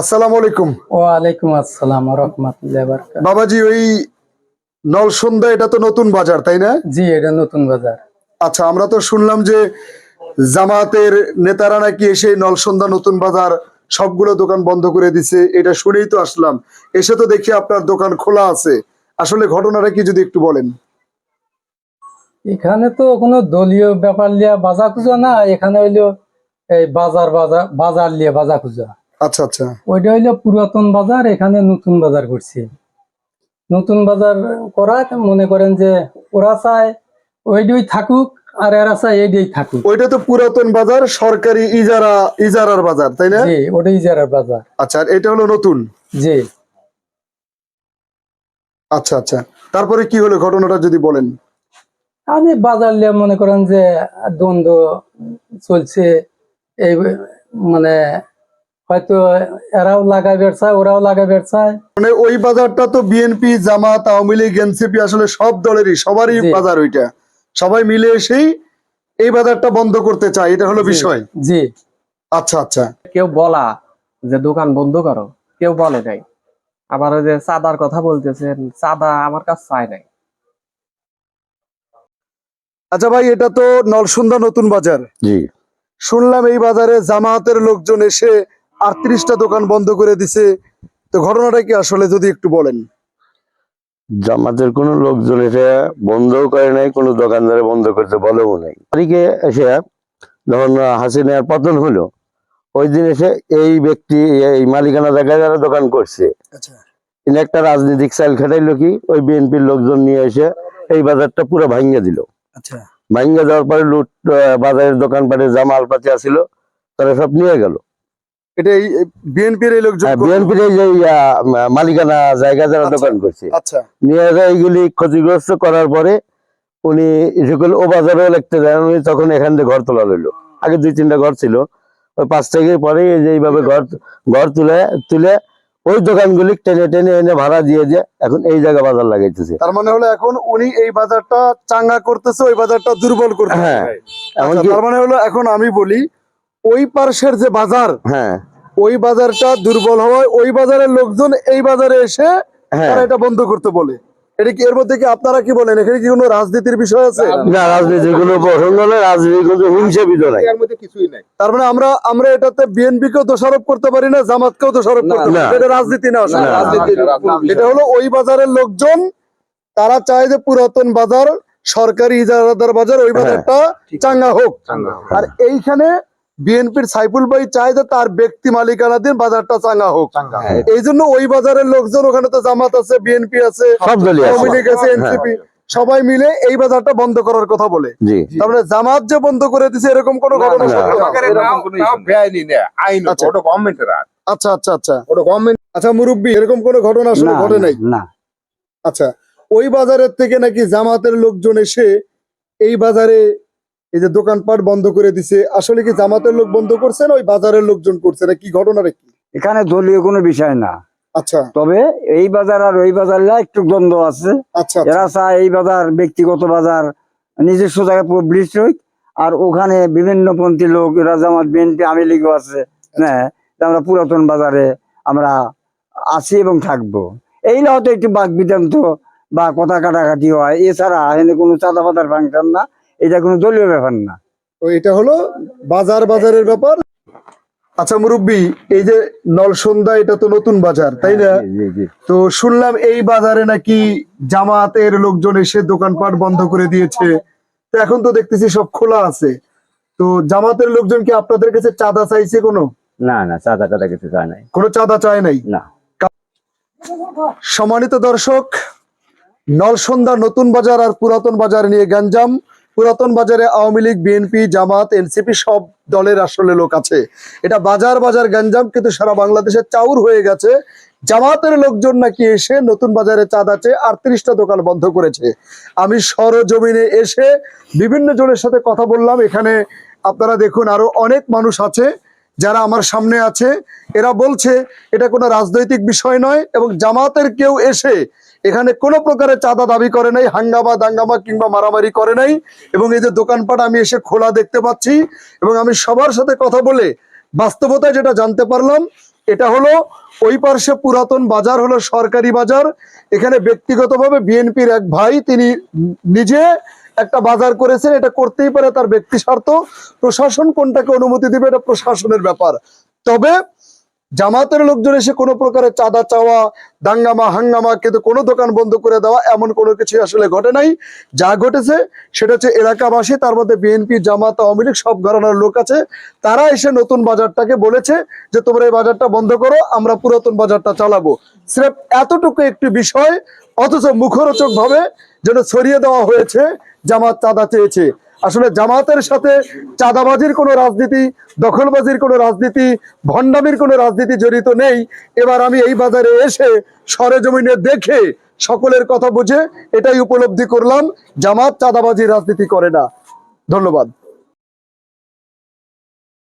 আসসালামু আলাইকুম। ওয়ালাইকুম আসসালাম ওয়া রাহমাতুল্লাহি ওয়া বারাকাতুহু। বাবাজি, ওই নলসন্দা এটা তো নতুন বাজার, তাই না? জি, এটা নতুন বাজার। আচ্ছা, আমরা তো শুনলাম যে জামাতের নেতারা নাকি এসে নলসন্দা নতুন বাজার সবগুলো দোকান বন্ধ করে দিছে। এটা শুনেই তো আসলাম, এসে তো দেখি আপনার দোকান খোলা আছে। আসলে ঘটনাটা কি যদি একটু বলেন। এখানে তো কোনো দলীয় ব্যাপার লিয়া বাজার খুঁজো না, এখানে হইলো এই বাজার লিয়া বাজার খুঁজো। আচ্ছা আচ্ছা। ওইটা হইলো পুরাতন বাজার, এখানে নতুন বাজার করছি। নতুন বাজার করা মনে করেন যে ওরা চায় ওইটাই থাকুক আর এরা চায় এইটাই থাকুক। ওইটা তো পুরাতন বাজার, সরকারি ইজারার বাজার, তাই না? জি, ওটাই ইজারার বাজার। আচ্ছা, আর এটা হলো নতুন। জি। আচ্ছা আচ্ছা, তারপরে কি হলো ঘটনাটা যদি বলেন। আমি বাজার লিয়া মনে করেন যে দ্বন্দ্ব চলছে। এই মানে হয়তো এরাও লাগাইবে চায়, ওরাও লাগাইবে চায়। মানে ওই বাজারটা তো বিএনপি, জামাত, আওয়ামী লীগ, এনসিপি আসলে সব দলেরই, সবারই জি। বাজার ওইটা। সবাই মিলে এসেই এই বাজারটা বন্ধ করতে চায়, এটা হলো বিষয়। জি। আচ্ছা আচ্ছা। কেউ বলা যে দোকান বন্ধ করো, কেউ বলে নাই। আবার ওই যে চাঁদার কথা বলতেছেন, চাঁদা আমার কাছে চায় নাই। আচ্ছা ভাই, এটা তো নলসুন্দা নতুন বাজার। জি, শুনলাম এই বাজারে জামায়াতের লোকজন এসে 38টা দোকান বন্ধ করে দিছে। তো ঘটনাটা কি আসলে যদি একটু বলেন। জামাতের কোনো লোকজন এসে বন্ধও করে নাই, কোনো দোকানদারে বন্ধ করতে বলেও নাই। তারিখে এসে যখন হাসিনার পতন হলো, ওই দিন এসে এই ব্যক্তি এই মালিকানা জায়গায় যারা দোকান করছে, আচ্ছা ইনি একটা রাজনৈতিক চাল খাটাইলো কি, ওই বিএনপির লোকজন নিয়ে এসে এই বাজারটা পুরো ভাঙ্গা দিল। আচ্ছা। ভাঙ্গা দেওয়ার পরে লুট, বাজারের দোকানপাটে জামালপাতি আছিল, তারা সব নিয়ে গেল। এটা এই বিএনপির এই লোকজন করতো? বিএনপির এই যে মালিকানা জায়গা যারা আচ্ছা, দোকান করছে, আচ্ছা নিয়ে যায় এইগুলি ক্ষতিগ্রস্ত করার পরে উনি সকল ও বাজারেও লিখতে দেন। উনি তখন এখান থেকে ঘর তোলা লইলো। আগে 2-3টা ঘর ছিল, ওই 5 থেকে পরে এই যে এইভাবে ঘর তুলে ওই দোকানগুলি টেনে টেনে এনে ভাড়া দিয়ে এখন এই জায়গা বাজার লাগাইতেছে। তার মানে হলো এখন উনি এই বাজারটা চাঙ্গা করতেছে, ওই বাজারটা দুর্বল করতেছে। হ্যাঁ, আচ্ছা, এমনকি তার মানে হলো এখন আমি বলি, ওই পার্শ্বের যে বাজার, হ্যাঁ ওই বাজারটা দুর্বল হওয়ায় ওই বাজারের লোকজন এই বাজারে এসে হ্যাঁ তারা এটা বন্ধ করতে বলে। এটা কি, এর মধ্যে কি আপনারা কি বলেন, এখানে কি কোনো রাজনীতির বিষয় আছে? না, রাজনীতির কোনো প্রসঙ্গ নেই, রাজনীতির কোনো হিংসা বিধ নাই। তার মানে আমরা এটাতে বিএনপি কেও দোষারোপ করতে পারি না, জামাতকেও দোষারোপ করতে পারি না। এটা রাজনীতি না, আসলে এটা হলো ওই বাজারের লোকজন, তারা চায় যে পুরাতন বাজার, সরকারি ইজারাদার বাজার, ওই বাজারটা চাঙ্গা হোক। আর এইখানে বিএনপির সাইফুল ভাই চায় যে তার ব্যক্তি মালিকানাধীন বাজারটা চাঙ্গা হোক। এই জন্য ওই বাজারের লোকজন, ওখানে তো জামাত আছে, বিএনপি আছে, সব দলই আছে। আওয়ামী লীগ আছে, এনসিপি, সবাই মিলে এই বাজারটা বন্ধ করার কথা বলে। জি, তারপরে জামাত যে বন্ধ করে দিছে এরকম কোনো ঘটনা না। সত্য না? আচ্ছা আচ্ছা আচ্ছা আচ্ছা, মুরব্বী, এরকম কোনো ঘটনা আসলে ঘটে নাই? না। আচ্ছা, ওই বাজারের থেকে নাকি জামাতের লোকজন এসে এই বাজারে এই যে দোকানপাট বন্ধ করে দিছে, আসলে কি জামাতের লোক বন্ধ করছে না ওই বাজারের লোকজন করছে, না কি ঘটনাটা কি? এখানে দলীয় কোনো বিষয় না, আচ্ছা তবে এই বাজার আর ওই বাজার একটু দ্বন্দ্ব আছে। আচ্ছা এরা চায় এই বাজার ব্যক্তিগত বাজার নিজস্ব জায়গায় পাবলিশ হই, আর ওখানে বিভিন্ন পন্থী লোক, এরা জামাত, বিএনপি, আওয়ামী লীগও আছে, হ্যাঁ, আমরা পুরাতন বাজারে আমরা আছি এবং থাকবো। এই না হয়তো একটু বাক বিতান্ত বা কথা কাটাকাটি হয়, এছাড়া এখানে কোনো চাঁদা ফাদার ফাংশন না, এটা কোনো দলীয় ব্যাপার না। তো এটা হলো বাজারের ব্যাপার। আচ্ছা মুরব্বী, এই যে নলসন্দা, এটা তো নতুন বাজার, তাই না? জি, জি। তো শুনলাম এই বাজারে নাকি জামাতের লোকজন এসে দোকানপাট বন্ধ করে দিয়েছে। তো এখন তো দেখতেছি সব খোলা আছে। তো জামাতের লোকজন কি আপনাদের কাছে চাঁদা চাইছে? কোনো না, চাঁদা টাদা কিছু চায় নাই। কোনো চাঁদা চায় নাই? না। সম্মানিত দর্শক, নলসন্দা নতুন বাজার আর পুরাতন বাজার নিয়ে গ্যাঞ্জাম। পুরাতন বাজারে আওয়ামী লীগ, বিএনপি, জামাত, এনসিপি সব দলের আসলে লোক আছে। এটা বাজার গ্যাঞ্জাম, কিন্তু সারা বাংলাদেশে চাউর হয়ে গেছে। জামাতের লোকজন নাকি এসে নতুন বাজারে চাঁদা চেয়ে 38টা দোকান বন্ধ করেছে। আমি সরজমিনে এসে বিভিন্ন জনের সাথে কথা বললাম। এখানে আপনারা দেখুন, আরো অনেক মানুষ আছে যারা আমার সামনে আছে। এরা বলছে এটা কোনো রাজনৈতিক বিষয় নয়, এবং জামাতের কেউ এসে এখানে কোনো প্রকারের চাঁদা দাবি করে নাই, হাঙ্গামা দাঙ্গামা কিংবা মারামারি করে নাই। এবং এই যে দোকানপাট আমি এসে খোলা দেখতে পাচ্ছি, এবং আমি সবার সাথে কথা বলে বাস্তবতায় যেটা জানতে পারলাম, এটা হলো ওই পার্শ্বে পুরাতন বাজার হলো সরকারি বাজার। এখানে ব্যক্তিগতভাবে বিএনপির এক ভাই তিনি নিজে একটা বাজার করেছেন, এটা করতেই পারে, তার ব্যক্তি স্বার্থ। প্রশাসন কোনটাকে অনুমতি দিবে এটা প্রশাসনের ব্যাপার। তবে জামাতের লোকজন এসে কোনো প্রকারের চাঁদা চাওয়া, দাঙ্গামা হাঙ্গামা, কিন্তু কোনো দোকান বন্ধ করে দেওয়া এমন কোনো কিছু আসলে ঘটে নাই। যা ঘটেছে সেটা হচ্ছে এলাকাবাসী, তার মধ্যে বিএনপি, জামাত, আওয়ামী লীগ সব ঘরানার লোক আছে, তারা এসে নতুন বাজারটাকে বলেছে যে তোমরা এই বাজারটা বন্ধ করো, আমরা পুরাতন বাজারটা চালাবো। স্রেফ এতটুকু একটি বিষয়, অথচ মুখরোচক ভাবে যেন ছড়িয়ে দেওয়া হয়েছে জামাত চাঁদা চেয়েছে। আসলে জামাতের সাথে চাঁদাবাজির কোনো রাজনীতি, দখলবাজির কোনো রাজনীতি, ভণ্ডামির কোনো রাজনীতি জড়িত নেই। এবার আমি এই বাজারে এসে সরেজমিনে দেখে সকলের কথা বুঝে এটাই উপলব্ধি করলাম, জামাত চাঁদাবাজির রাজনীতি করে না। ধন্যবাদ।